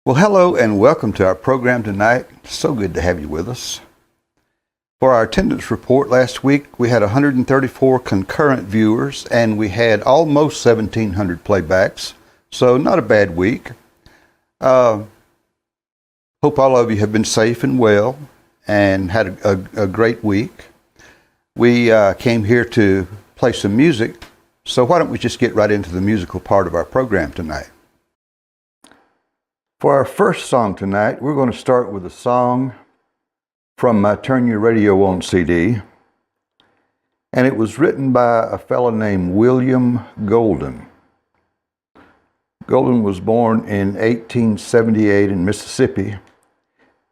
Well, hello and welcome to our program tonight. So good to have you with us. For our attendance report last week, we had 134 concurrent viewers and we had almost 1,700 playbacks, so not a bad week. Hope all of you have been safe and well and had a great week. We came here to play some music, so why don't we just get right into the musical part of our program tonight. For our first song tonight, we're going to start with a song from my Turn Your Radio On CD. And it was written by a fellow named William Golden. Golden was born in 1878 in Mississippi,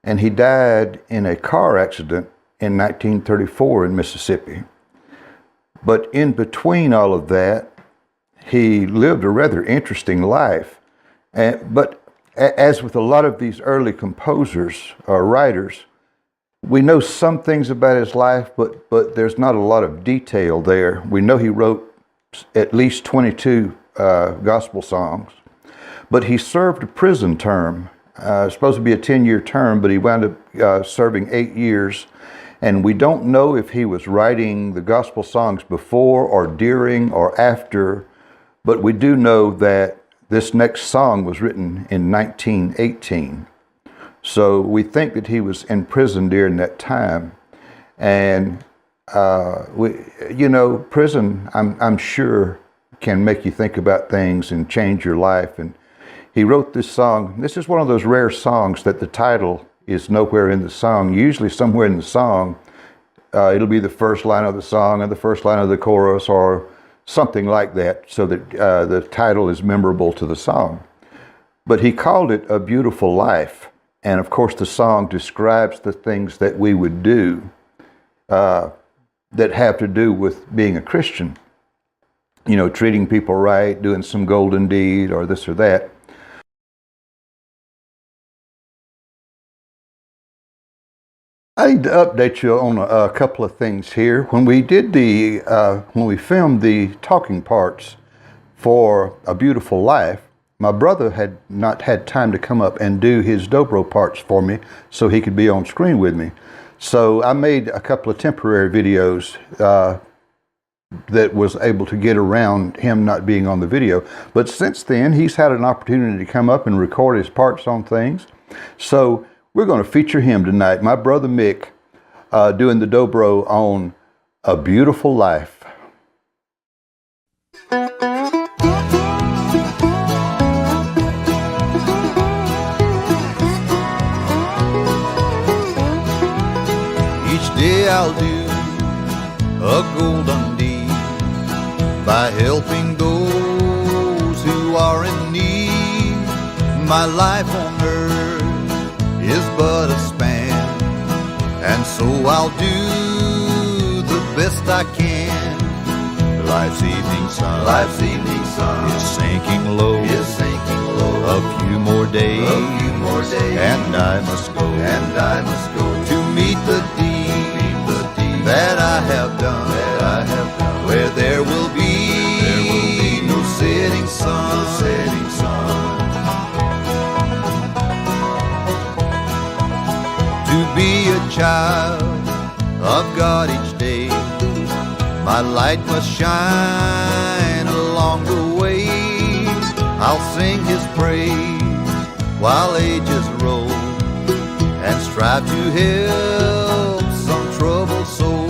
and he died in a car accident in 1934 in Mississippi. But in between all of that, he lived a rather interesting life. But as with a lot of these early composers or writers, we know some things about his life, but there's not a lot of detail there. We know he wrote at least 22 gospel songs, but he served a prison term. Supposed to be a 10-year term, but he wound up serving 8 years. And we don't know if he was writing the gospel songs before or during or after, but we do know that this next song was written in 1918. So we think that he was in prison during that time. And, prison, I'm sure, can make you think about things and change your life. And he wrote this song. This is one of those rare songs that the title is nowhere in the song. Usually somewhere in the song, it'll be the first line of the song or the first line of the chorus or something like that, so that the title is memorable to the song. But he called it A Beautiful Life. And of course the song describes the things that we would do that have to do with being a Christian. You know, treating people right, doing some golden deed or this or that. I need to update you on a couple of things here. When we did when we filmed the talking parts for A Beautiful Life, my brother had not had time to come up and do his dobro parts for me so he could be on screen with me. So I made a couple of temporary videos that was able to get around him not being on the video. But since then, he's had an opportunity to come up and record his parts on things. So we're going to feature him tonight, my brother Mick, doing the dobro on A Beautiful Life. Each day I'll do a golden deed by helping those who are in need. My life on earth is but a span, and so I'll do the best I can. Life's evening sun is sinking low, a few more days, and I must go to meet the deed that I have done, where there will be no setting sun. To be a child of God each day, my light must shine along the way. I'll sing His praise while ages roll, and strive to help some troubled soul.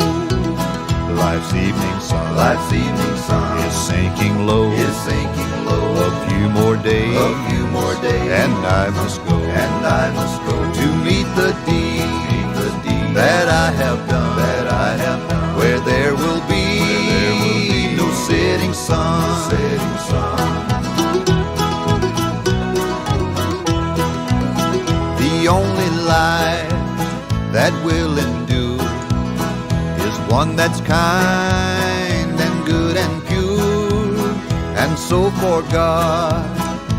Life's evening sun is sinking low, a few more days, and I must go to meet the deed that I have done, where there will be no setting sun. The only life that will endure is one that's kind and good and pure. And so for God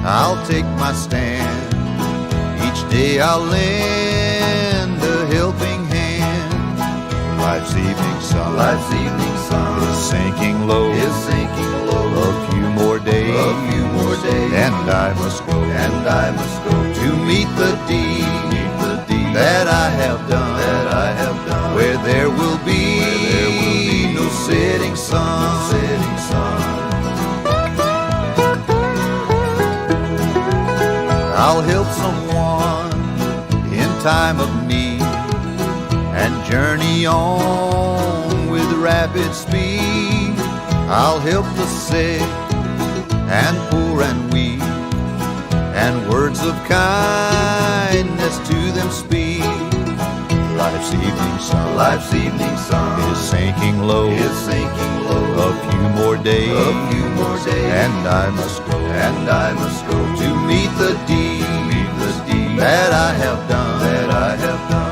I'll take my stand. Each day I'll lend a helping hand. Life's evening sun is sinking low, a few more days, and I must go to meet meet the deed that I have done, where there will be no setting sun. I'll help someone in time of need and journey on with rapid speed. I'll help the sick and poor and weak, and words of kindness to them speak. Life's evening sun is sinking low. A few more days, and I must go to meet the deed that I have done,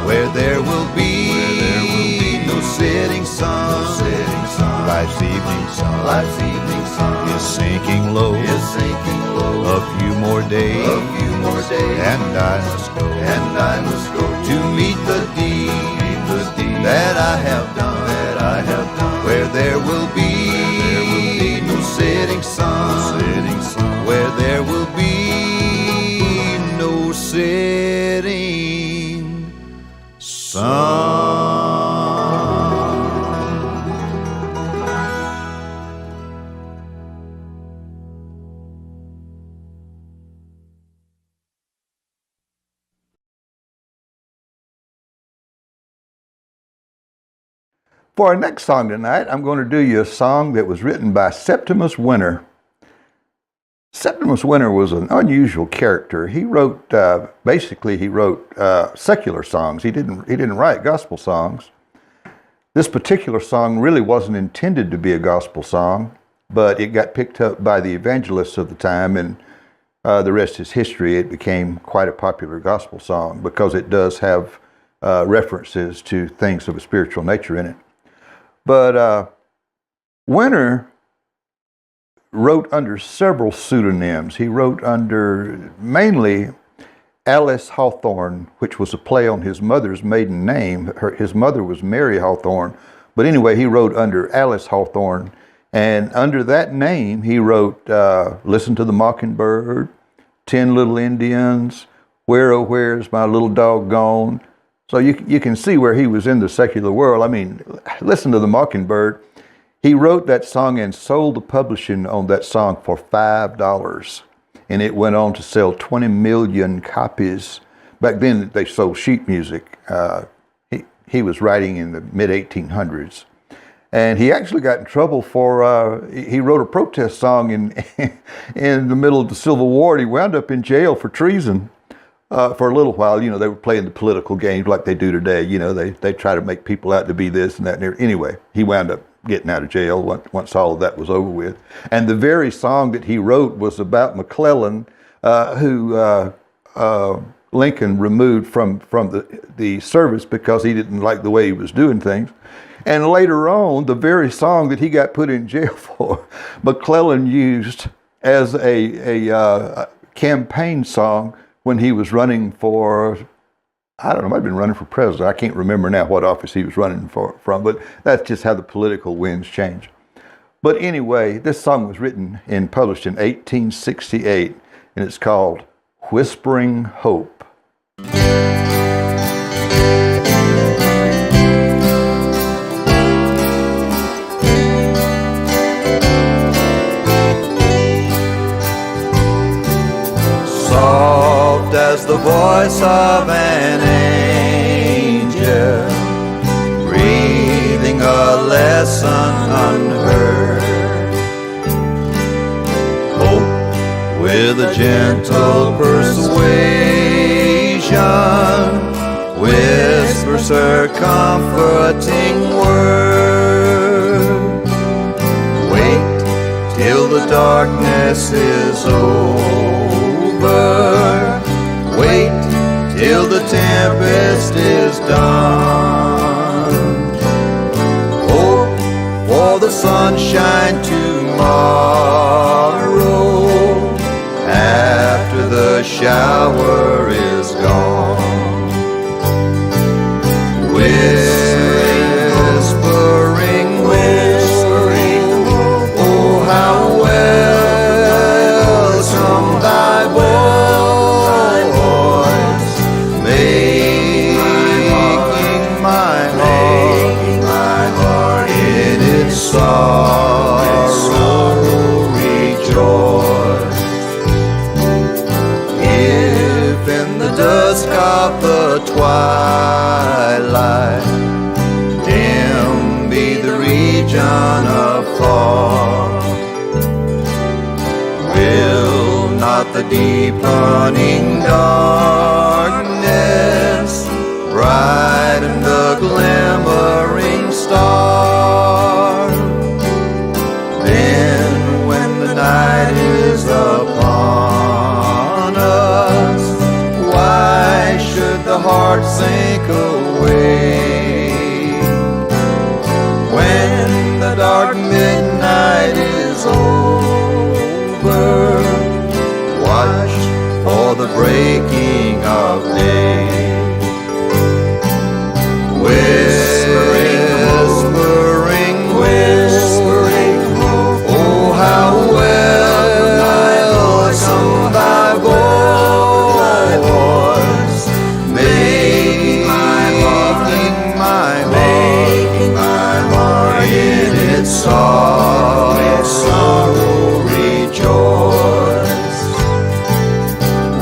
where there will be no setting sun. Life's evening sun is sinking low. A few more days, and I must go to meet the deed that I have done, where there will be no setting sun, where there will be no setting sun. For our next song tonight, I'm going to do you a song that was written by Septimus Winter. Septimus Winter was an unusual character. He wrote, secular songs. He didn't write gospel songs. This particular song really wasn't intended to be a gospel song, but it got picked up by the evangelists of the time, and the rest is history. It became quite a popular gospel song because it does have references to things of a spiritual nature in it. But Winter wrote under several pseudonyms. He wrote under mainly Alice Hawthorne, which was a play on his mother's maiden name. His mother was Mary Hawthorne. But anyway, he wrote under Alice Hawthorne. And under that name, he wrote Listen to the Mockingbird, 10 Little Indians, Where Oh Where's My Little Dog Gone. So you can see where he was in the secular world. I mean, Listen to the Mockingbird. He wrote that song and sold the publishing on that song for $5. And it went on to sell 20 million copies. Back then, they sold sheet music. He was writing in the mid-1800s. And he actually got in trouble for, he wrote a protest song in the middle of the Civil War. And he wound up in jail for treason. For a little while. You know, they were playing the political games like they do today. You know, they try to make people out to be this and that. And everything. Anyway, he wound up getting out of jail once all of that was over with. And the very song that he wrote was about McClellan, who Lincoln removed from the service because he didn't like the way he was doing things. And later on, the very song that he got put in jail for, McClellan used as a campaign song when he was running for, I don't know, might have been running for president. I can't remember now what office he was running from, but that's just how the political winds change. But anyway, this song was written and published in 1868, and it's called Whispering Hope. Soft as the voice of an angel, breathing a lesson unheard. Hope with a gentle persuasion whispers her comforting word. Wait till the darkness is over. Wait till the tempest is done. Hope for the sunshine tomorrow after the shower is gone. Whispering, oh how welcome thy voice. region afar. Will not the deepening darkness brighten the glimmering star? Then when the night is upon us, why should the heart sink away? When the dark midnight is over, watch for the breaking of day. Whispering, whispering, oh how welcome thy voice, making my heart in its sorrow rejoice.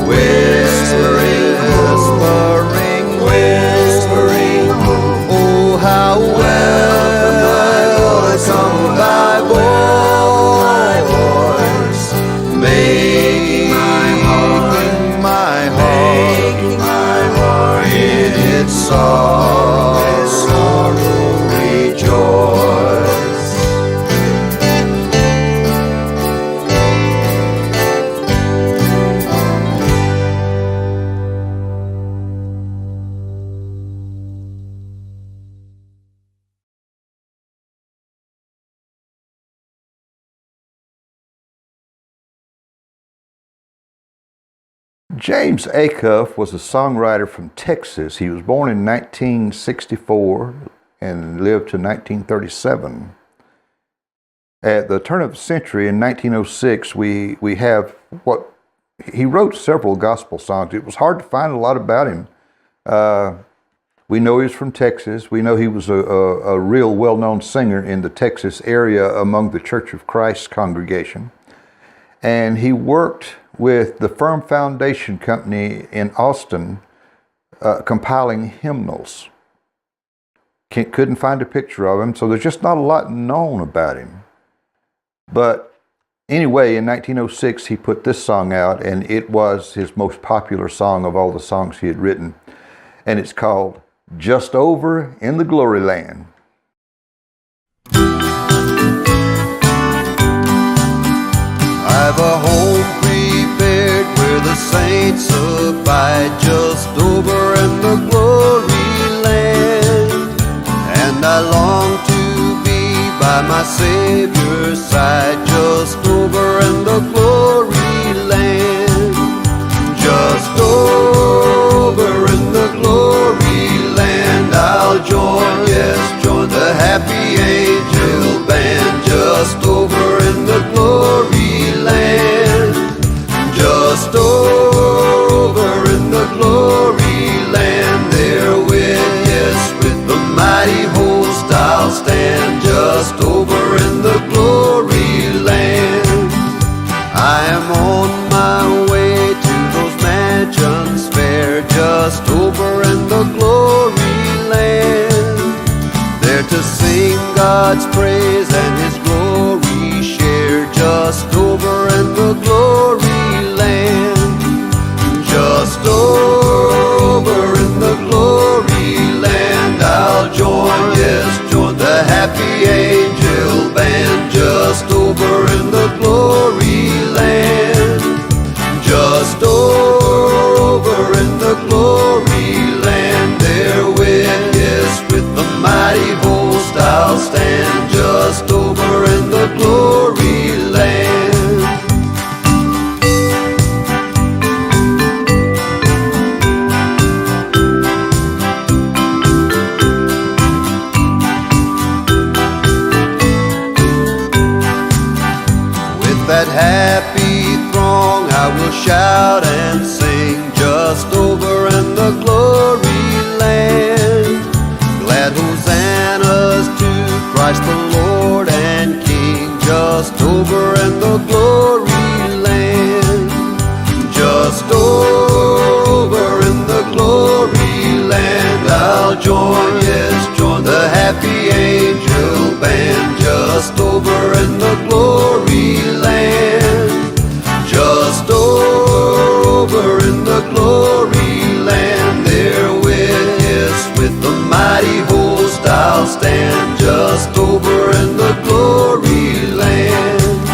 Whispering, whispering, oh how welcome thy voice, making my heart in its sorrow rejoice. James Acuff was a songwriter from Texas. He was born in 1964 and lived to 1937. At the turn of the century, in 1906, we have what he wrote several gospel songs. It was hard to find a lot about him. We know he's from Texas. We know he was a real well-known singer in the Texas area among the Church of Christ congregation. And he worked with the Firm Foundation Company in Austin, compiling hymnals. Couldn't find a picture of him, so there's just not a lot known about him. But anyway, in 1906, he put this song out, and it was his most popular song of all the songs he had written. And it's called Just Over in the Glory Land. I've a home prepared where the saints abide, just over in the glory land. And I long to be by my Savior's side, just over in the glory land. Just over in the glory land, I'll join, yes, join the happy angel band, just over in the glory land. Just over in the glory land, there with, yes, with the mighty host I'll stand, just over in the glory land. I am on my way to those mansions fair, just over in the glory land, there to sing God's praise and His glory share, just over in the glory land. Just over in the glory land, I'll join, yes, join the happy angel band, just over in the glory land. Just over in the glory land, there with, yes, with the mighty host I'll stand, just over in the glory land. That happy throng I will shout and sing, just over in the glory land. Glad hosannas to Christ the Lord and King, just over in the glory land. Just over in the glory land, I'll join, yes, join the happy angel band just over in the glory land. Just over in the glory land, there with the mighty host I'll stand. Just over in the glory land.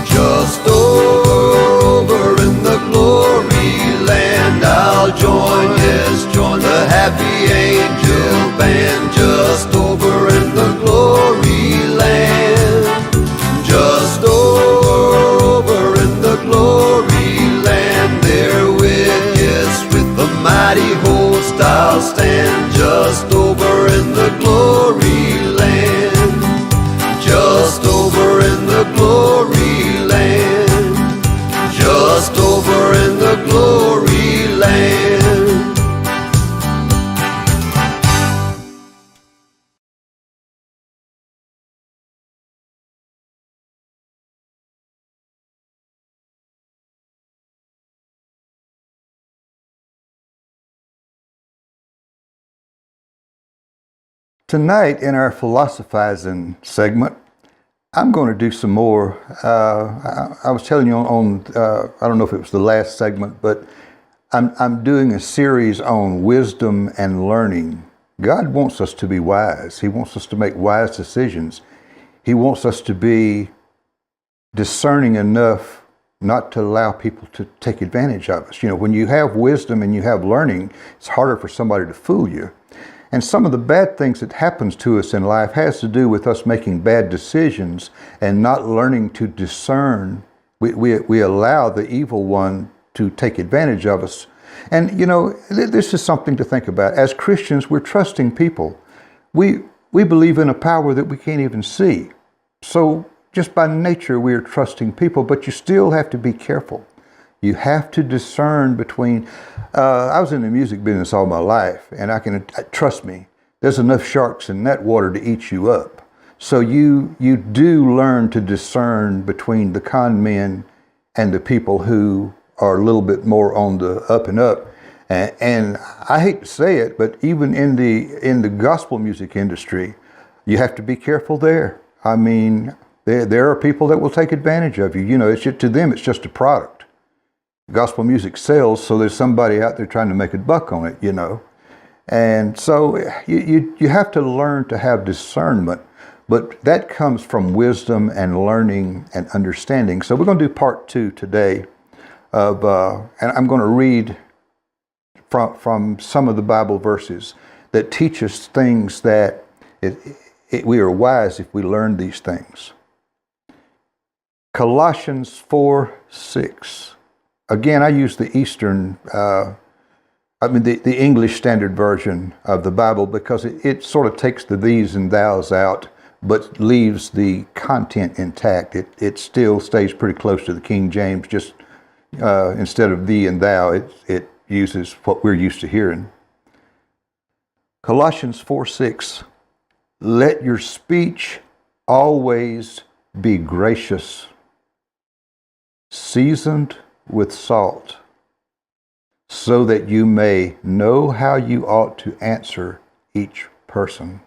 Just over in the glory land, I'll join, yes, join the happy angel band. Just over in the glory land. Just over in the glory land, therewith, yes, with the mighty host I'll stand. Just over in the glory land. Just over in the glory land. Just over in the glory land. Tonight in our philosophizing segment, I'm going to do some more. I was telling you on I don't know if it was the last segment, but I'm doing a series on wisdom and learning. God wants us to be wise. He wants us to make wise decisions. He wants us to be discerning enough not to allow people to take advantage of us. You know, when you have wisdom and you have learning, it's harder for somebody to fool you. And some of the bad things that happens to us in life has to do with us making bad decisions and not learning to discern. We allow the evil one to take advantage of us. And, you know, this is something to think about. As Christians, we're trusting people. We believe in a power that we can't even see. So just by nature, we are trusting people, but you still have to be careful. You have to discern between, I was in the music business all my life, and trust me, there's enough sharks in that water to eat you up. So you do learn to discern between the con men and the people who are a little bit more on the up and up. And I hate to say it, but even in the gospel music industry, you have to be careful there. I mean, there are people that will take advantage of you. You know, to them, it's just a product. Gospel music sells, so there's somebody out there trying to make a buck on it, you know. And so you have to learn to have discernment, but that comes from wisdom and learning and understanding. So we're going to do part 2 today of, and I'm going to read from some of the Bible verses that teach us things that we are wise if we learn these things. Colossians 4:6. Again, I use the the English Standard Version of the Bible because it sort of takes the these and thous out, but leaves the content intact. It still stays pretty close to the King James, just instead of thee and thou, it uses what we're used to hearing. Colossians 4:6, let your speech always be gracious, seasoned with salt, so that you may know how you ought to answer each person.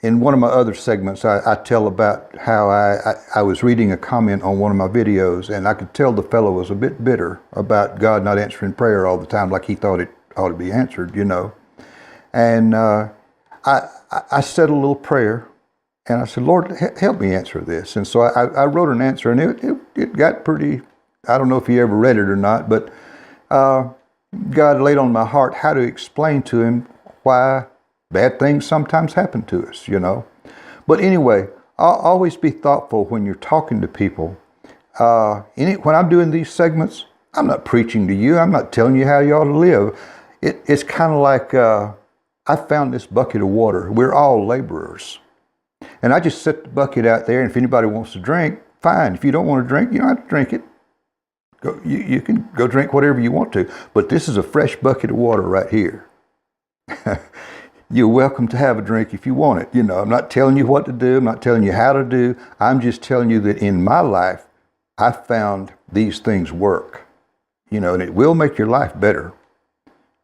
In one of my other segments, I tell about how I was reading a comment on one of my videos, and I could tell the fellow was a bit bitter about God not answering prayer all the time like he thought it ought to be answered, you know. And I said a little prayer, and I said, Lord, help me answer this. And so I wrote an answer, and it got pretty, I don't know if he ever read it or not, but God laid on my heart how to explain to him why bad things sometimes happen to us, you know. But anyway, I'll always be thoughtful when you're talking to people. When I'm doing these segments, I'm not preaching to you. I'm not telling you how you ought to live. It's kind of like I found this bucket of water. We're all laborers. And I just set the bucket out there, and if anybody wants to drink, fine. If you don't want to drink, you don't have to drink it. You can go drink whatever you want to. But this is a fresh bucket of water right here. You're welcome to have a drink if you want it. You know, I'm not telling you what to do. I'm not telling you how to do. I'm just telling you that in my life, I found these things work. You know, and it will make your life better.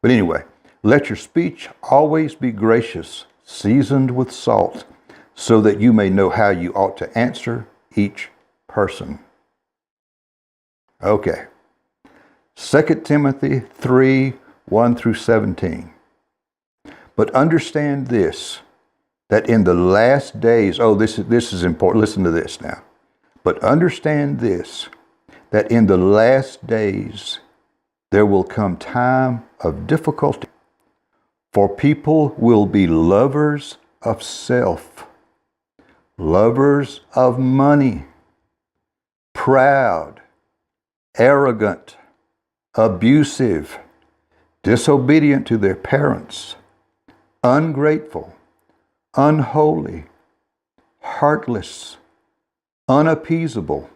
But anyway, let your speech always be gracious, seasoned with salt, so that you may know how you ought to answer each person. Okay. 2 Timothy 3, 1 through 17. But understand this, that in the last days, this is important. Listen to this now. But understand this, that in the last days there will come time of difficulty, for people will be lovers of self, lovers of money, proud, arrogant, abusive, disobedient to their parents, ungrateful, unholy, heartless, unappeasable.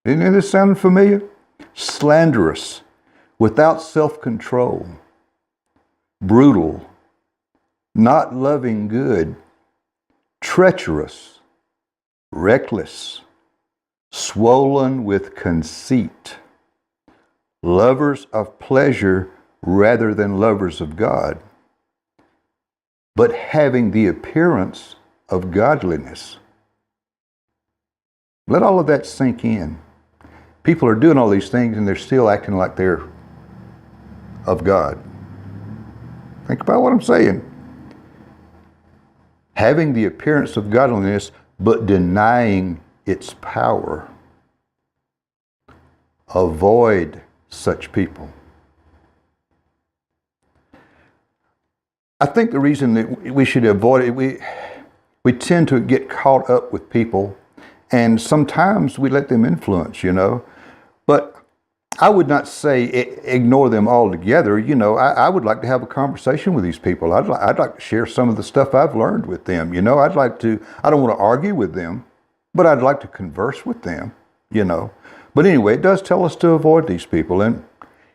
Isn't this sounding familiar? Slanderous, without self-control, brutal, not loving good, treacherous, reckless, swollen with conceit, lovers of pleasure rather than lovers of God, but having the appearance of godliness. Let all of that sink in. People are doing all these things and they're still acting like they're of God. Think about what I'm saying. Having the appearance of godliness, but denying its power. Avoid such people. I think the reason that we should avoid it, we tend to get caught up with people, and sometimes we let them influence, But I would not say ignore them altogether. I would like to have a conversation with these people. I'd like to share some of the stuff I've learned with them. I don't want to argue with them, but I'd like to converse with them, But anyway, it does tell us to avoid these people. And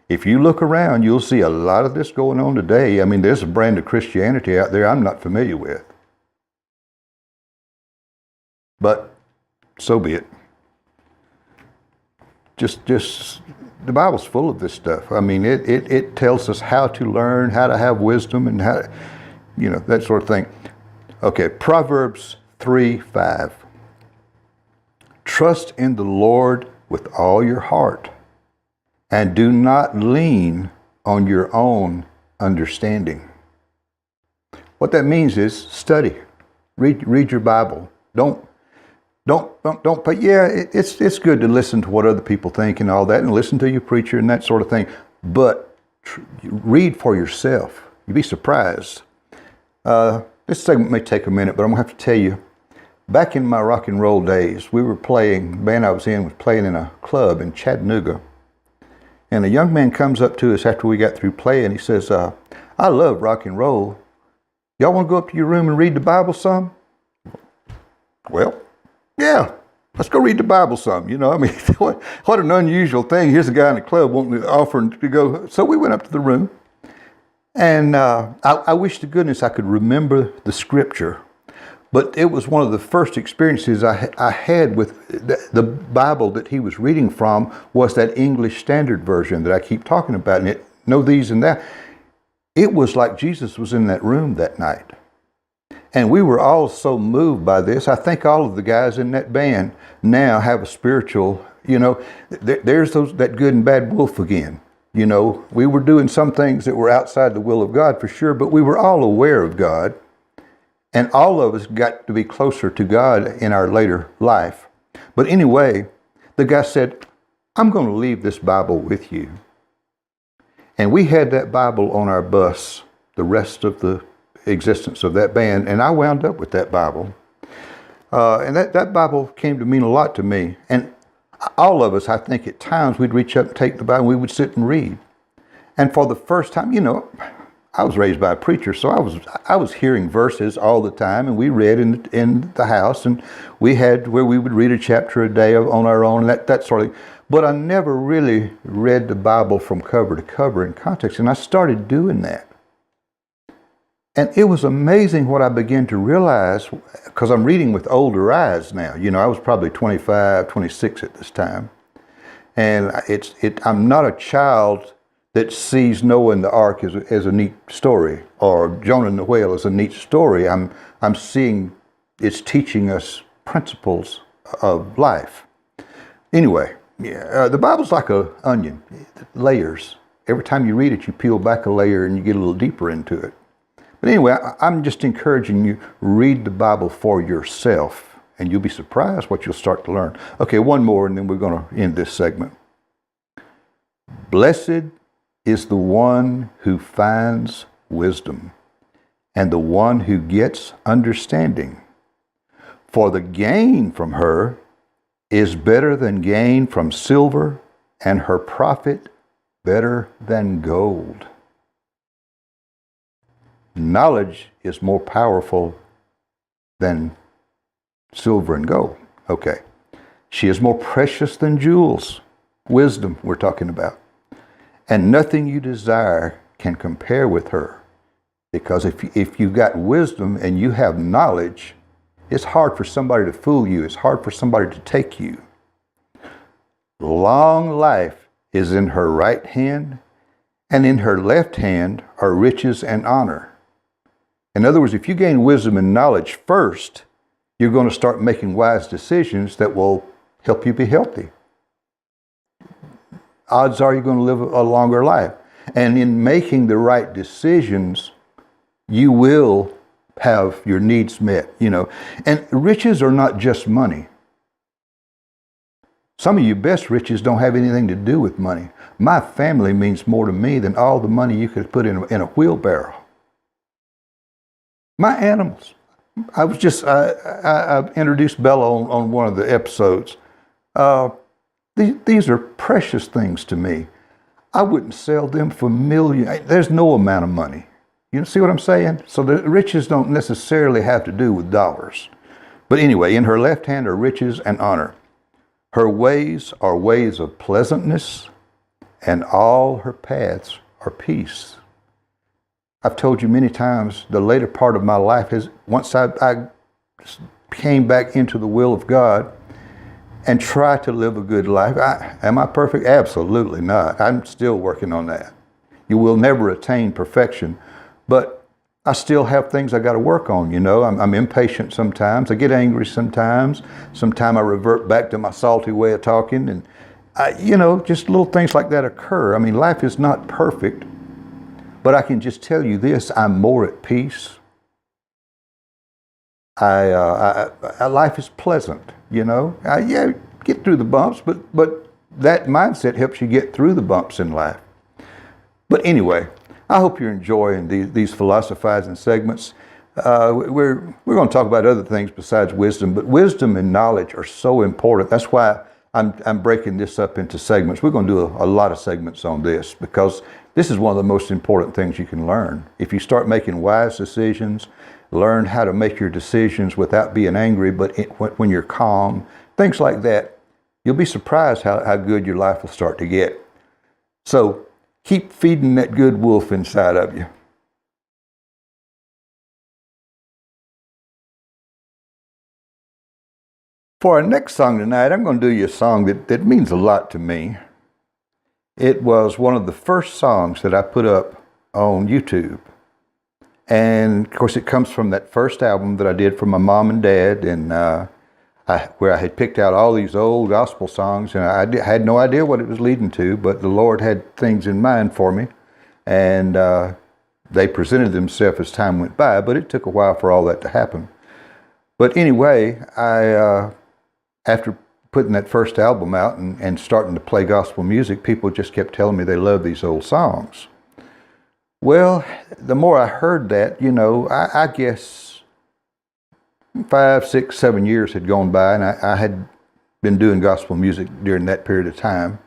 if you look around, you'll see a lot of this going on today. I mean, there's a brand of Christianity out there I'm not familiar with. But so be it. Just the Bible's full of this stuff. I mean, it tells us how to learn, how to have wisdom, and how, that sort of thing. Okay, Proverbs 3:5. Trust in the Lord with all your heart, and do not lean on your own understanding. What that means is study, read your Bible. Don't. But yeah, it's good to listen to what other people think and all that, and listen to your preacher and that sort of thing. But read for yourself. You'd be surprised. This segment may take a minute, but I'm gonna have to tell you. Back in my rock and roll days, we were playing. The band I was in in a club in Chattanooga, and a young man comes up to us after we got through playing. He says, "I love rock and roll. Y'all want to go up to your room and read the Bible some?" Well, yeah, let's go read the Bible some. I mean, what an unusual thing. Here's a guy in the club wanting to offer to go. So we went up to the room, and I wish to goodness I could remember the scripture, but it was one of the first experiences I had with the Bible that he was reading from was that English Standard Version that I keep talking about, and it know these and that. It was like Jesus was in that room that night. And we were all so moved by this. I think all of the guys in that band now have a spiritual, there's that good and bad wolf again. We were doing some things that were outside the will of God for sure, but we were all aware of God. And all of us got to be closer to God in our later life. But anyway, the guy said, "I'm going to leave this Bible with you." And we had that Bible on our bus the rest of the existence of that band, and I wound up with that Bible. And that Bible came to mean a lot to me. And all of us, I think at times, we'd reach up and take the Bible and we would sit and read. And for the first time, I was raised by a preacher, so I was hearing verses all the time, and we read in the house, and we had where we would read a chapter a day on our own, and that sort of thing. But I never really read the Bible from cover to cover in context, and I started doing that. And it was amazing what I began to realize, because I'm reading with older eyes now. I was probably 25, 26 at this time. And I'm not a child that sees Noah and the ark as a neat story, or Jonah and the whale as a neat story. I'm seeing it's teaching us principles of life. Anyway, the Bible's like an onion, layers. Every time you read it, you peel back a layer and you get a little deeper into it. But anyway, I'm just encouraging you, read the Bible for yourself, and you'll be surprised what you'll start to learn. Okay, one more, and then we're going to end this segment. Blessed is the one who finds wisdom, and the one who gets understanding. For the gain from her is better than gain from silver, and her profit better than gold. Knowledge is more powerful than silver and gold. Okay. She is more precious than jewels. Wisdom we're talking about. And nothing you desire can compare with her. Because if you've got wisdom and you have knowledge, it's hard for somebody to fool you. It's hard for somebody to take you. Long life is in her right hand, and in her left hand are riches and honor. In other words, if you gain wisdom and knowledge first, you're going to start making wise decisions that will help you be healthy. Odds are you're going to live a longer life. And in making the right decisions, you will have your needs met, And riches are not just money. Some of your best riches don't have anything to do with money. My family means more to me than all the money you could put in a wheelbarrow. My animals. I introduced Bella on one of the episodes. These are precious things to me. I wouldn't sell them for millions. There's no amount of money. You see what I'm saying? So the riches don't necessarily have to do with dollars. But anyway, in her left hand are riches and honor. Her ways are ways of pleasantness, and all her paths are peace. I've told you many times, the later part of my life is, once I came back into the will of God and tried to live a good life. Am I perfect? Absolutely not. I'm still working on that. You will never attain perfection, but I still have things I got to work on, I'm impatient sometimes. I get angry sometimes. Sometimes I revert back to my salty way of talking. And, just little things like that occur. I mean, life is not perfect. But I can just tell you this, I'm more at peace. Life is pleasant, get through the bumps, but that mindset helps you get through the bumps in life. But anyway, I hope you're enjoying these philosophizing segments. We're going to talk about other things besides wisdom, but wisdom and knowledge are so important. That's why I'm breaking this up into segments. We're going to do a lot of segments on this, because this is one of the most important things you can learn. If you start making wise decisions, learn how to make your decisions without being angry, but when you're calm, things like that, you'll be surprised how good your life will start to get. So keep feeding that good wolf inside of you. For our next song tonight, I'm going to do you a song that means a lot to me. It was one of the first songs that I put up on YouTube. And of course, it comes from that first album that I did for my mom and dad, and where I had picked out all these old gospel songs, and I had no idea what it was leading to, but the Lord had things in mind for me, and they presented themselves as time went by, but it took a while for all that to happen. But anyway, after putting that first album out and starting to play gospel music, people just kept telling me they love these old songs. Well, the more I heard that, I guess 5, 6, 7 years had gone by, and I had been doing gospel music during that period of time.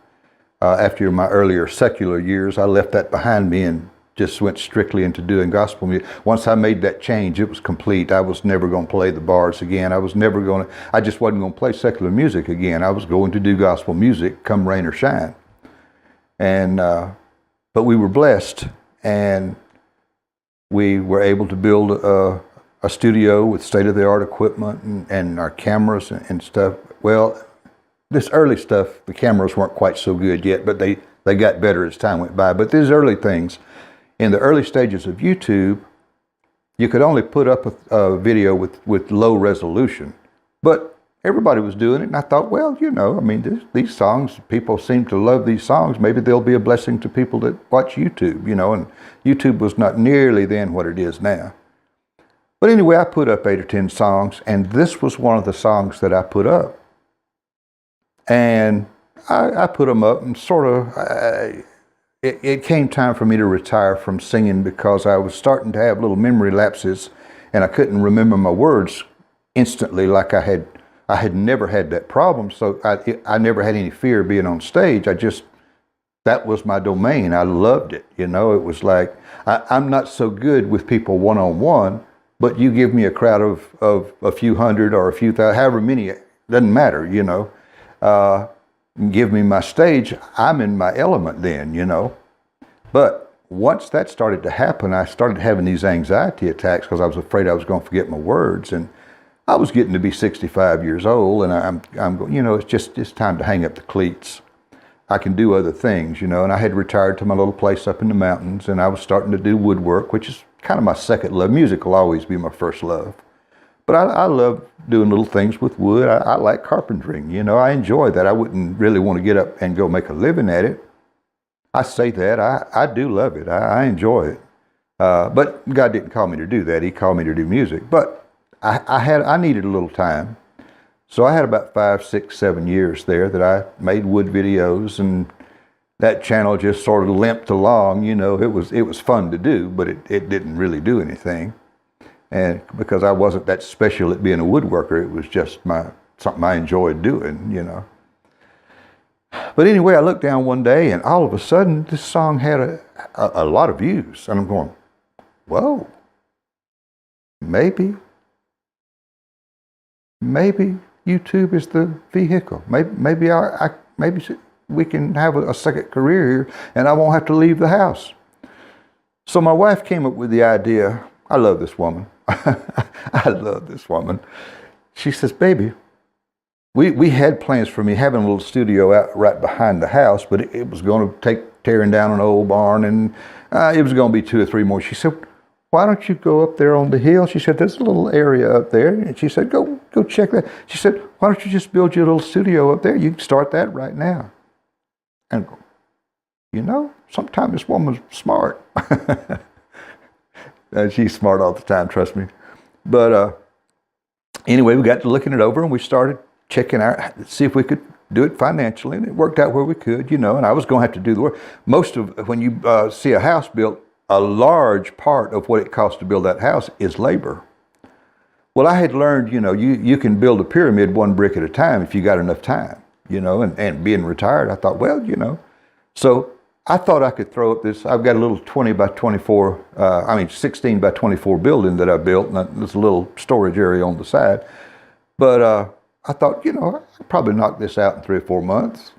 After my earlier secular years, I left that behind me and just went strictly into doing gospel music. Once I made that change, it was complete. I was never going to play the bars again. I just wasn't going to play secular music again. I was going to do gospel music come rain or shine. And, but we were blessed, and we were able to build a studio with state-of-the-art equipment and our cameras and stuff. Well, this early stuff, the cameras weren't quite so good yet, but they They got better as time went by. But these early things, in the early stages of YouTube, you could only put up a video with low resolution. But everybody was doing it, and I thought, well, you know, I mean, these songs, people seem to love these songs. Maybe they'll be a blessing to people that watch YouTube, you know, and YouTube was not nearly then what it is now. But anyway, I put up 8 or 10 songs, and this was one of the songs that I put up. And I put them up, and sort of, it came time for me to retire from singing because I was starting to have little memory lapses, and I couldn't remember my words instantly like I had never had that problem. So I never had any fear being on stage. That was my domain. I loved it. You know, it was like, I'm not so good with people one-on-one, but you give me a crowd of a few hundred or a few thousand, however many, it doesn't matter, you know. Give me my stage, I'm in my element then, you know. But once that started to happen, I started having these anxiety attacks because I was afraid I was going to forget my words. And I was getting to be 65 years old, and I'm going, you know, it's time to hang up the cleats. I can do other things, you know. And I had retired to my little place up in the mountains, and I was starting to do woodwork, which is kind of my second love. Music will always be my first love. But I love doing little things with wood. I like carpentering, you know. I enjoy that. I wouldn't really want to get up and go make a living at it. I say that. I do love it. I enjoy it. But God didn't call me to do that. He called me to do music. But I needed a little time. So I had about 5, 6, 7 years there that I made wood videos, and that channel just sort of limped along. You know, it was fun to do, but it didn't really do anything. And because I wasn't that special at being a woodworker, it was just something I enjoyed doing, you know. But anyway, I looked down one day, and all of a sudden, this song had a lot of views. And I'm going, whoa, maybe YouTube is the vehicle. Maybe we can have a second career here, and I won't have to leave the house. So my wife came up with the idea. I love this woman. I love this woman. She says, baby, we had plans for me having a little studio out right behind the house, but it was going to take tearing down an old barn, and it was going to be 2 or 3 more. She said, why don't you go up there on the hill? She said, there's a little area up there. And she said, go check that. She said, why don't you just build your little studio up there? You can start that right now. And you know, sometimes this woman's smart. She's smart all the time, trust me. But anyway, we got to looking it over, and we started checking out, see if we could do it financially, and it worked out where we could, you know, and I was going to have to do the work. Most of, when you see a house built, a large part of what it costs to build that house is labor. Well, I had learned, you know, you can build a pyramid 1 brick at a time if you got enough time, you know, and being retired, I thought, well, you know, so I thought I could throw up this. I've got a little 20 by 24, 16 by 24 building that I built, and there's a little storage area on the side. But I thought, you know, I'd probably knock this out in 3 or 4 months.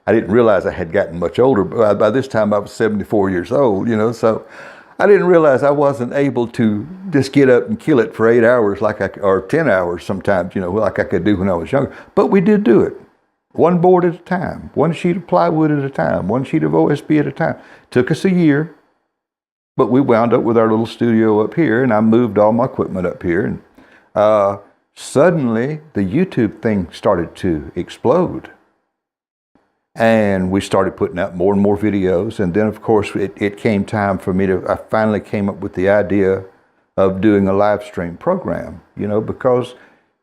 I didn't realize I had gotten much older. By this time, I was 74 years old, you know, so I didn't realize I wasn't able to just get up and kill it for 8 hours or 10 hours sometimes, you know, like I could do when I was younger. But we did do it. 1 board at a time, 1 sheet of plywood at a time, 1 sheet of OSB at a time. Took us a year, but we wound up with our little studio up here, and I moved all my equipment up here. And suddenly, the YouTube thing started to explode. And we started putting out more and more videos. And then, of course, it came time for me I finally came up with the idea of doing a live stream program, you know, because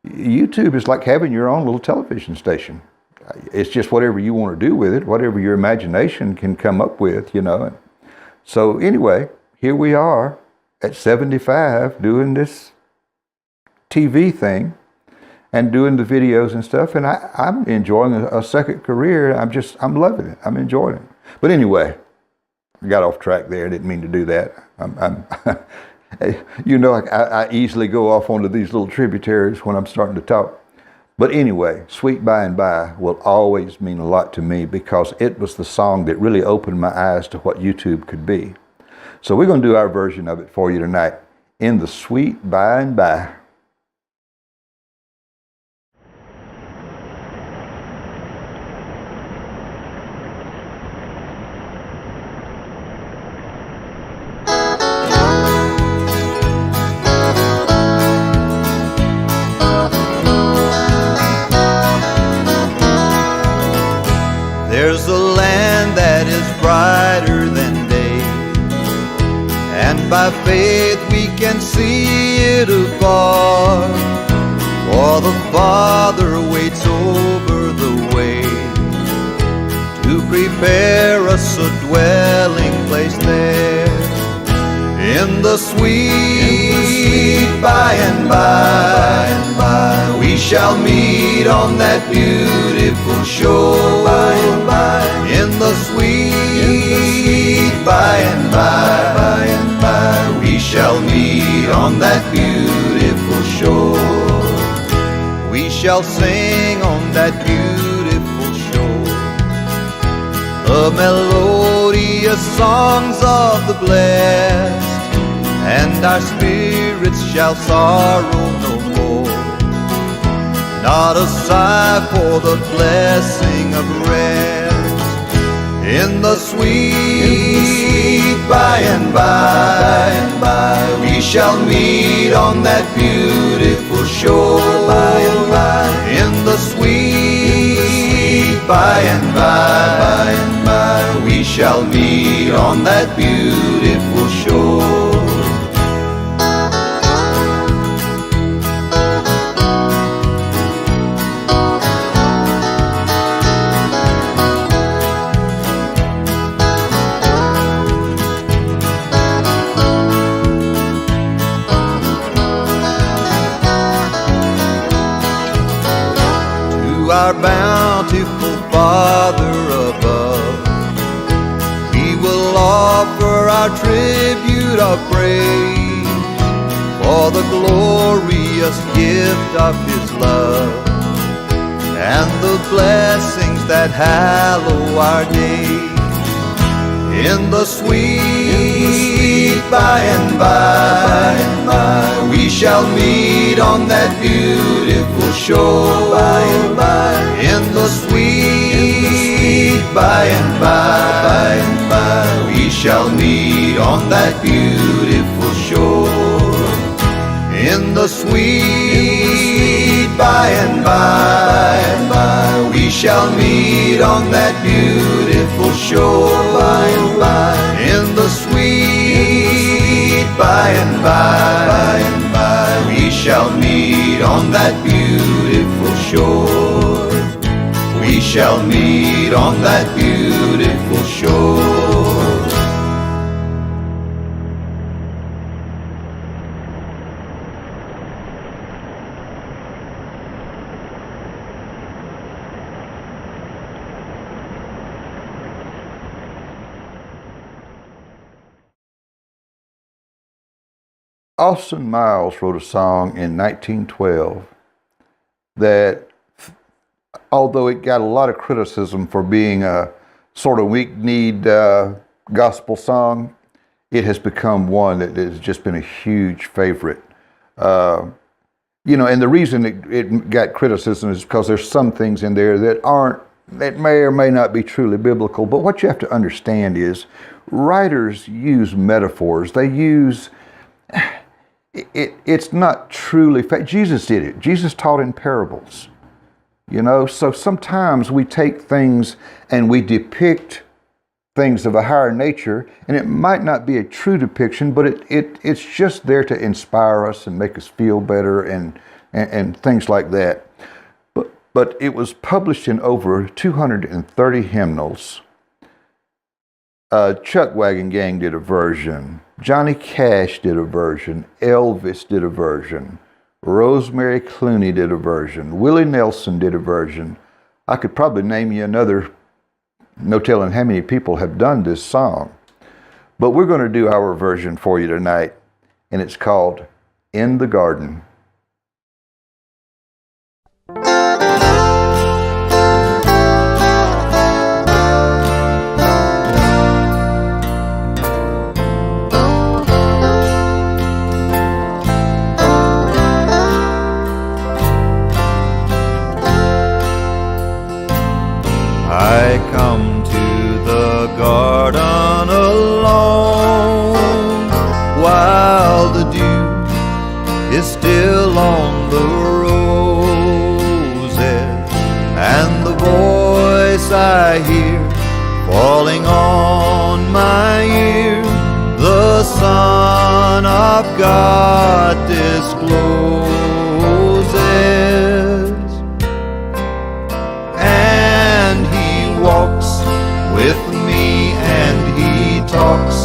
YouTube is like having your own little television station. It's just whatever you want to do with it, whatever your imagination can come up with, you know. So anyway, here we are at 75 doing this TV thing and doing the videos and stuff. And I'm enjoying a second career. I'm loving it. I'm enjoying it. But anyway, I got off track there. I didn't mean to do that. You know, I easily go off onto these little tributaries when I'm starting to talk. But anyway, Sweet By and By will always mean a lot to me because it was the song that really opened my eyes to what YouTube could be. So we're going to do our version of it for you tonight in the Sweet By and By. by faith we can see it afar, for the Father waits over the way to prepare us a dwelling place there. In the sweet by and by, we shall meet on that beautiful shore. In the sweet by and by, we shall meet on that beautiful shore. We shall sing on that beautiful shore the melodious songs of the blessed, and our spirits shall sorrow no more. Not a sigh for the blessing of rest. In the sweet by and by, we shall meet on that beautiful shore. In the sweet by and by, we shall meet on that beautiful shore. Our bountiful Father above, we will offer our tribute of praise for the glorious gift of His love and the blessings that hallow our days. In the sweet by and by, we shall meet on that beautiful shore. In the sweet by and by, we shall meet on that beautiful shore. In the sweet by and by, we shall meet on that beautiful shore. In the sweet by and by, we shall meet on that beautiful shore. We shall meet on that beautiful shore. Austin Miles wrote a song in 1912 that, although it got a lot of criticism for being a sort of weak-kneed gospel song, it has become one that has just been a huge favorite. And the reason it got criticism is because there's some things in there that may or may not be truly biblical. But what you have to understand is writers use metaphors. They use... It's not truly... Jesus did it. Jesus taught in parables. So sometimes we take things and we depict things of a higher nature, and it might not be a true depiction, but it's just there to inspire us and make us feel better and things like that. But it was published in over 230 hymnals. Chuck Wagon Gang did a version. Johnny Cash did a version. Elvis did a version. Rosemary Clooney did a version. Willie Nelson did a version. I could probably name you another, no telling how many people have done this song. But we're going to do our version for you tonight, and it's called In the Garden. I come to the garden alone, while the dew is still on the roses, and the voice I hear falling on my ear, the sun of God discloses, and He walks with me, and He talks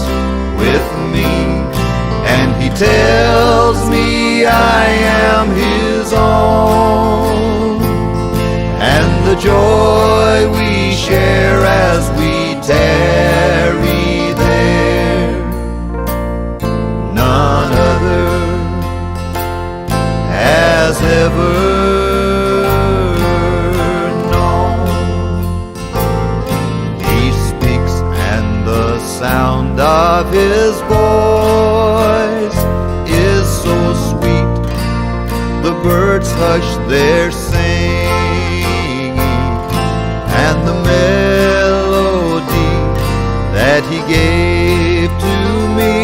with me, and He tells me I am His own, and the joy we share as we tarry there, none other has ever known. He speaks, and the sound of His voice is so sweet, the birds hush their singing, and the melody that He gave to me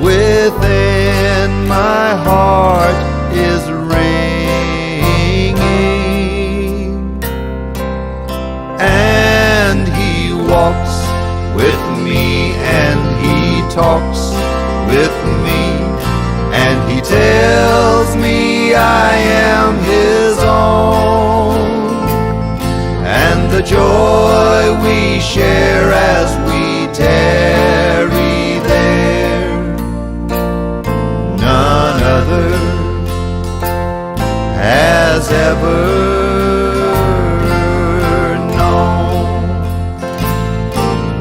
within my heart is ringing. And He walks with me, and He talks with me, and He tells me I am His own, and the joy we share as we tarry there, none other has ever known.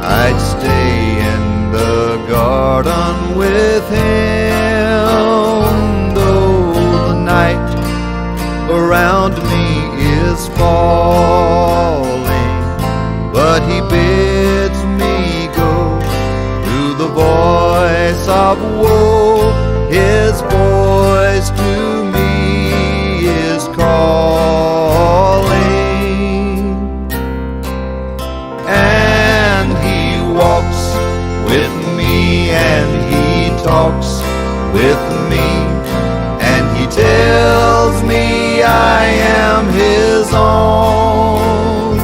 I'd stay in the garden with Him, though the night around me is falling, but He bids me go through the voice of woe. His voice to me is calling, and He walks with me, and He talks with me, and He tells me I am His own,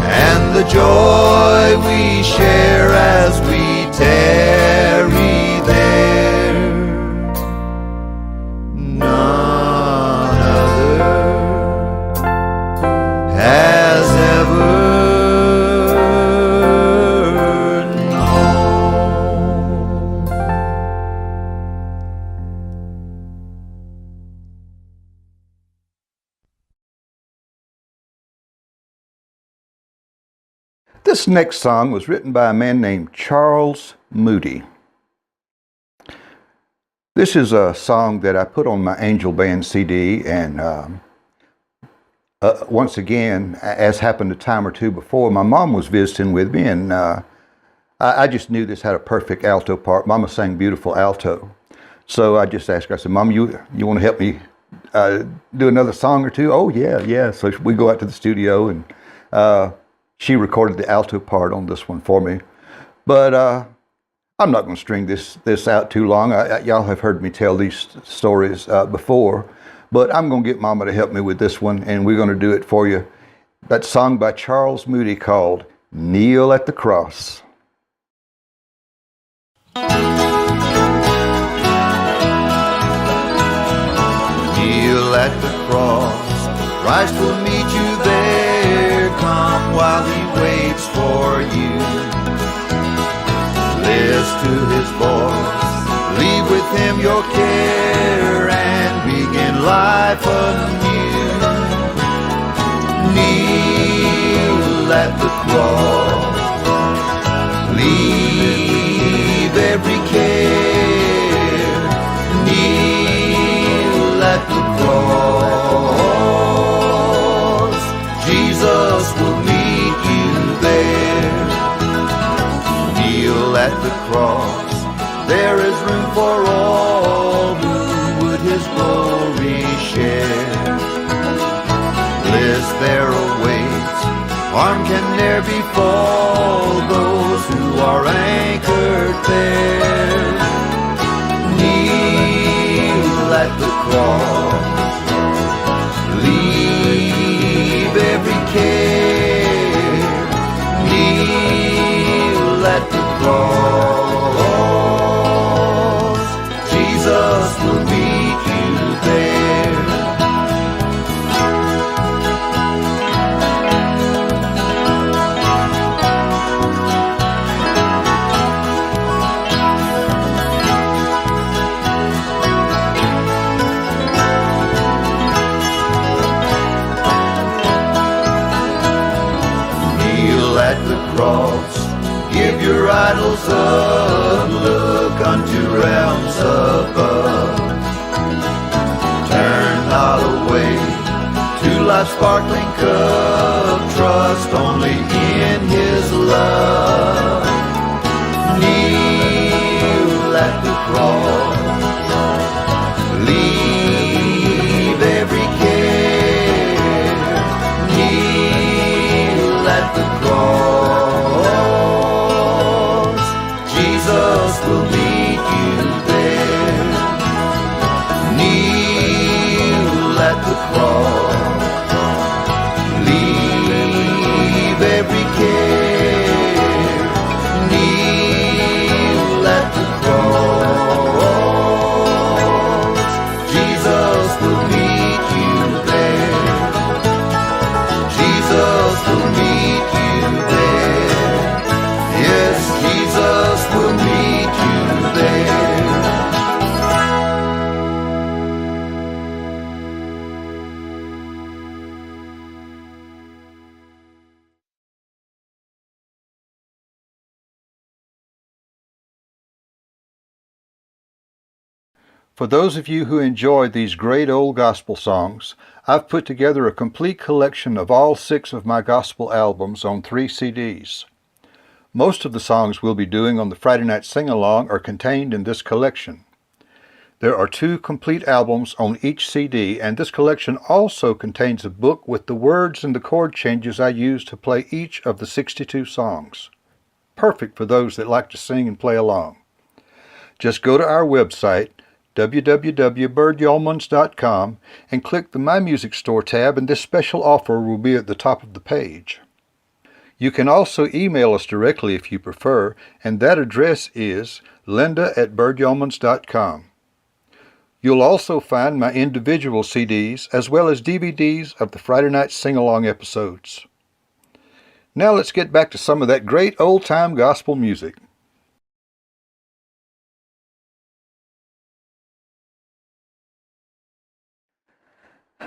and the joy we share as we tarry there, none other has ever known. This next song was written by a man named Charles Moody. This is a song that I put on my Angel Band CD, and once again, as happened a time or two before, my mom was visiting with me, and I just knew this had a perfect alto part. Mama sang beautiful alto. So I just asked her, I said, Mom, you want to help me do another song or two? Oh, yeah. So we go out to the studio, and she recorded the alto part on this one for me. But I'm not going to string this out too long. Y'all have heard me tell these stories before, but I'm going to get Mama to help me with this one, and we're going to do it for you. That song by Charles Moody called Kneel at the Cross. Kneel at the cross, Christ will meet you there. Come while He waits for you. Listen to His voice, leave with Him your care, and begin life anew. Kneel at the cross, leave every care. Kneel at the cross, Jesus will meet you there. Kneel at the cross, there is room for all who would His glory share. Bliss there awaits, harm can ne'er befall those who are anchored there. Kneel at the cross, leave every care. Kneel at the cross, angels up, look unto realms above. Turn not away to life's sparkling cup, trust only in His love. Kneel at the cross, leave every care. Kneel at the cross, Jesus will meet you there. Kneel at the cross, leave every care. Kneel at the cross, Jesus will meet you there. Jesus will meet you there. Yes, Jesus will meet you there. For those of you who enjoy these great old gospel songs, I've put together a complete collection of all 6 of my gospel albums on 3 CDs. Most of the songs we'll be doing on the Friday Night Sing-Along are contained in this collection. There are 2 complete albums on each CD, and this collection also contains a book with the words and the chord changes I use to play each of the 62 songs. Perfect for those that like to sing and play along. Just go to our website, www.birdyeomans.com, and click the My Music Store tab, and this special offer will be at the top of the page. You can also email us directly if you prefer, and that address is linda@birdyeomans.com. You'll also find my individual CDs as well as DVDs of the Friday Night Sing-Along episodes. Now let's get back to some of that great old-time gospel music.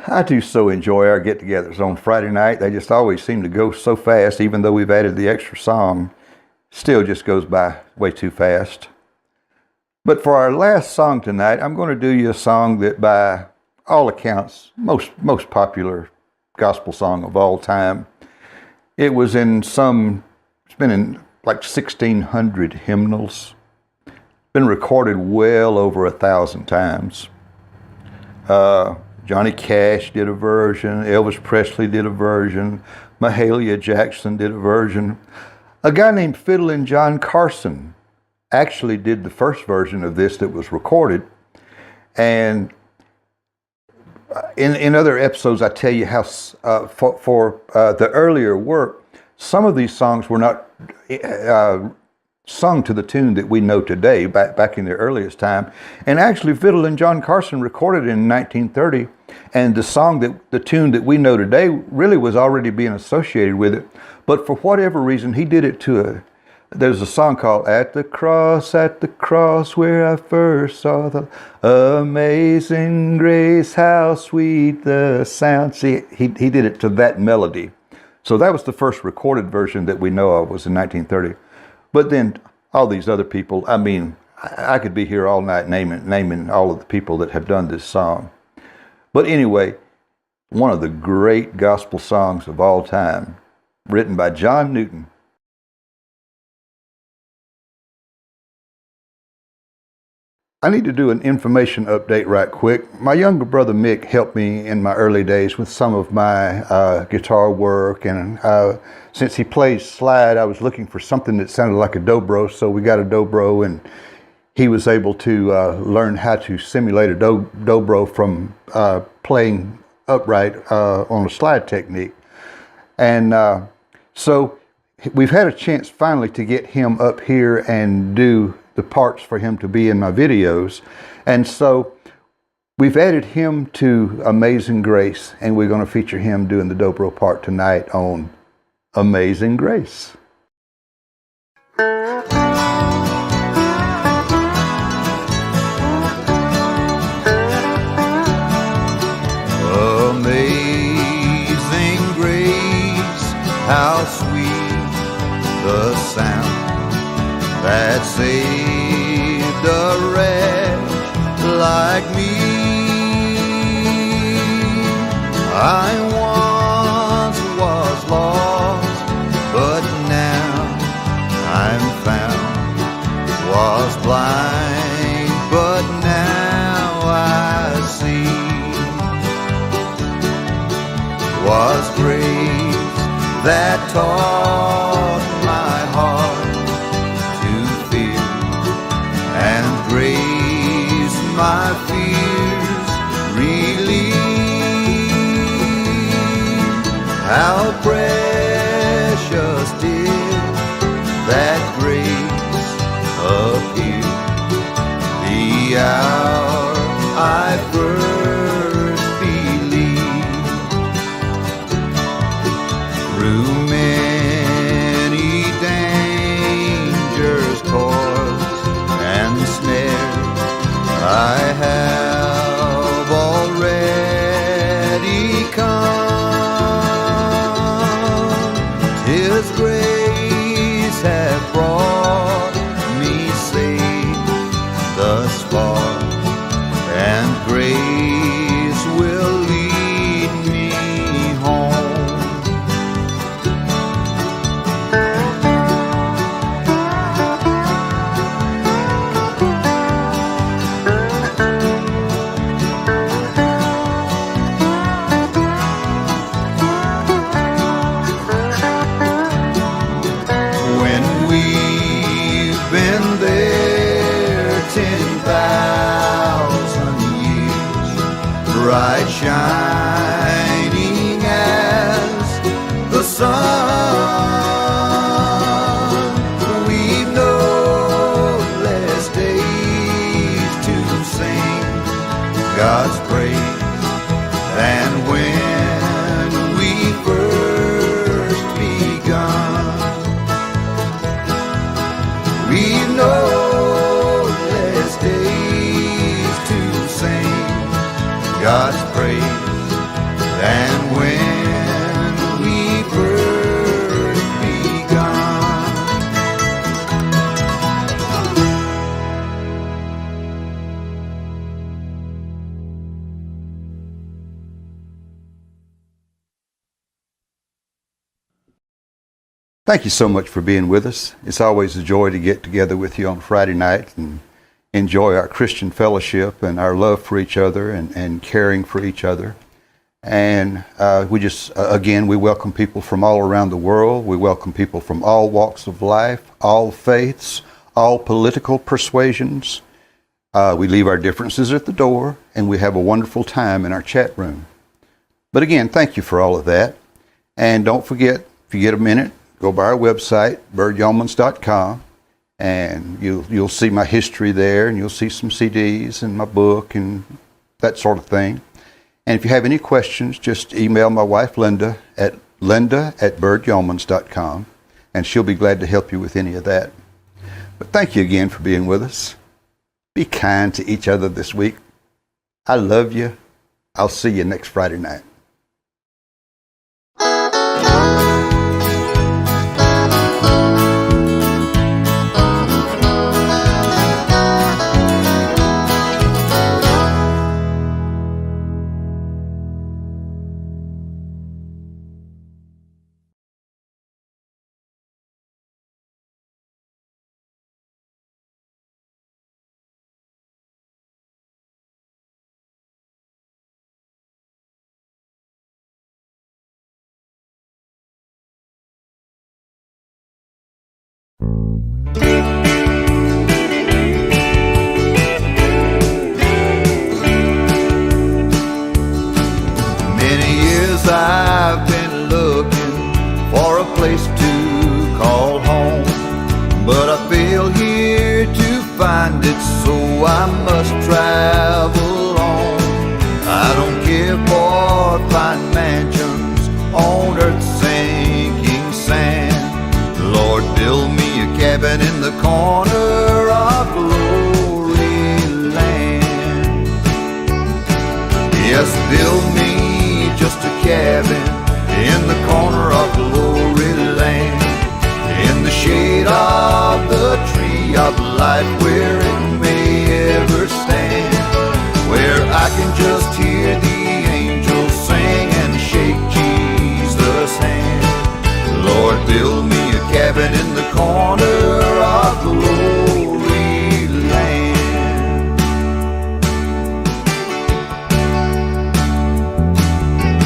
I do so enjoy our get-togethers on Friday night. They just always seem to go so fast, even though we've added the extra song. Still just goes by way too fast. But for our last song tonight, I'm going to do you a song that, by all accounts, most popular gospel song of all time. It was in it's been in like 1,600 hymnals. Been recorded well over 1,000 times. Johnny Cash did a version, Elvis Presley did a version, Mahalia Jackson did a version. A guy named Fiddlin' John Carson actually did the first version of this that was recorded. And in other episodes, I tell you how for the earlier work, some of these songs were not sung to the tune that we know today, back in the earliest time. And actually, Fiddlin' John Carson recorded it in 1930, and the tune that we know today really was already being associated with it. But for whatever reason, he did it to there's a song called At the Cross, where I first saw the amazing grace, how sweet the sound. See, he did it to that melody. So that was the first recorded version that we know of, was in 1930. But then all these other people, I mean, I could be here all night naming all of the people that have done this song. But anyway, one of the great gospel songs of all time, written by John Newton. I need to do an information update right quick. My younger brother Mick helped me in my early days with some of my guitar work, and since he plays slide, I was looking for something that sounded like a dobro, so we got a dobro, and he was able to learn how to simulate a dobro from playing upright on a slide technique. And so we've had a chance finally to get him up here and do the parts for him to be in my videos. And so we've added him to Amazing Grace, and we're going to feature him doing the dobro part tonight on Amazing Grace. Amazing grace, how sweet the sound that saved a wretch like me. I once was lost, but now I'm found. Was blind, but now I see. Was grace that taught my heart to fear, and grace my fears relieved. How precious did that grace appear the hour I first believed. Through many dangers, toils, and snares, I have already come. 'Tis grace hath brought me safe thus far, and grace will lead me home. When we've been there 10,000 years, bright shining as the sun, we've no less days to sing God's praise than when we first begun. We've no less days to sing God's praise than when we first begun. Thank you so much for being with us. It's always a joy to get together with you on Friday night and enjoy our Christian fellowship and our love for each other and caring for each other. And again, we welcome people from all around the world. We welcome people from all walks of life, all faiths, all political persuasions. We leave our differences at the door, and we have a wonderful time in our chat room. But again, thank you for all of that. And don't forget, if you get a minute, go by our website, birdyeomans.com, and you'll see my history there, and you'll see some CDs and my book and that sort of thing. And if you have any questions, just email my wife Linda at birdyeomans.com, and she'll be glad to help you with any of that. But thank you again for being with us. Be kind to each other this week. I love you. I'll see you next Friday night. Many years I've been looking for a place to call home, but I fail here to find it, so I must travel on. I don't care for fine mansions on earth's sinking sand. Lord, build me a cabin in the corner of glory land. Yes, build me just a cabin in the corner of glory land, in the shade of the tree tree of life where it may ever stand, where I can just hear the angels sing and shake Jesus' hand. Lord, build me a cabin in the corner of glory land.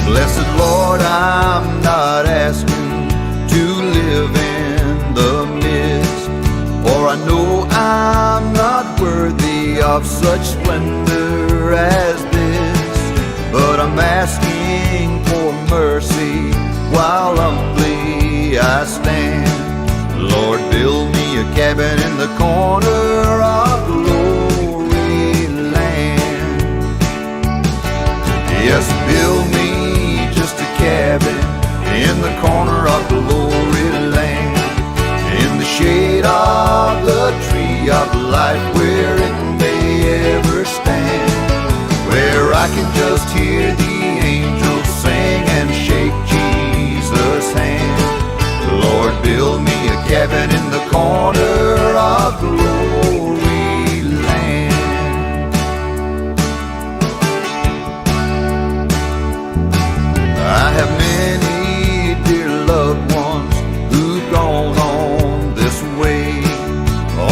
Blessed Lord, I'm not asking to live in the midst, for I know I'm not worthy of such splendor as this, but I'm asking for mercy while humbly I stand. Lord, build me a cabin in the corner of glory land. Yes, build me just a cabin in the corner of glory land, in the shade of the tree of life where it may ever stand, where I can just hear the angels sing and shake Jesus' hand. Lord, build me a cabin in the corner of glory land. I have many dear loved ones who've gone on this way.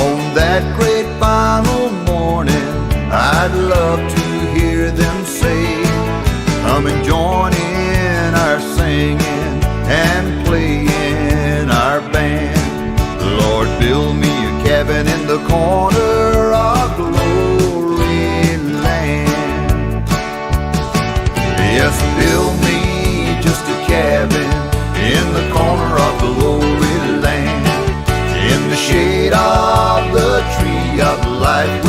On that great final morning, I'd love to hear them say, come and join in our singing and playing our band. Lord, build me a cabin in the corner of glory land. Yes, build me just a cabin in the corner of glory land, in the shade of the tree of life